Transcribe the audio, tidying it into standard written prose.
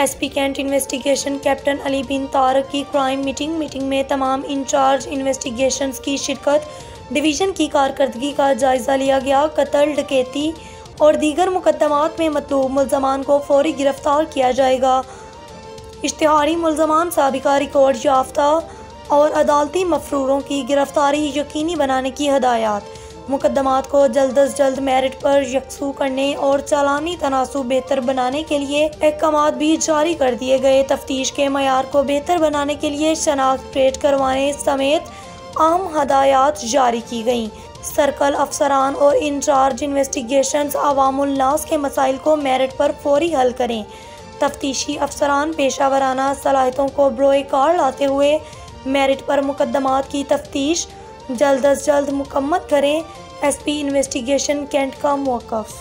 SP cantt investigation captain Ali Bin Tarak की crime meeting में तमाम इंचार्ज इन्वेस्टिगेशंस की शिरकत। डिवीज़न की कारकर्दगी का जायज़ा लिया गया। कत्ल, डकैती और दीगर मुकदमात में मतलूब मुल्ज़मान को फौरी गिरफ्तार किया जाएगा। इश्तिहारी मुल्ज़मान साबिका रिकॉर्ड याफ्ता और अदालती मफरूरों की गिरफ्तारी यकीनी बनाने की हदायत। मुकदमात को जल्द अज जल्द मेरिट पर यकसू करने और चालानी तनासुब बेहतर बनाने के लिए अहकामात भी जारी कर दिए गए। तफ्तीश के मयार को बेहतर बनाने के लिए शनाख्त क्रिएट करवाने समेत आम हदायत जारी की गईं। सर्कल अफसरान और इंचार्ज इन्वेस्टिगेशंस अवामुल नास के मसाइल को मेरिट पर फौरी हल करें। तफ्तीशी अफसरान पेशावराना सलाहियतों को बरोए कार लाते हुए मेरिट पर मुकदमात की तफ्तीश जल्द अज जल्द मुकम्मल करें। SP इन्वेस्टिगेशन कैंट का मौक़िफ़।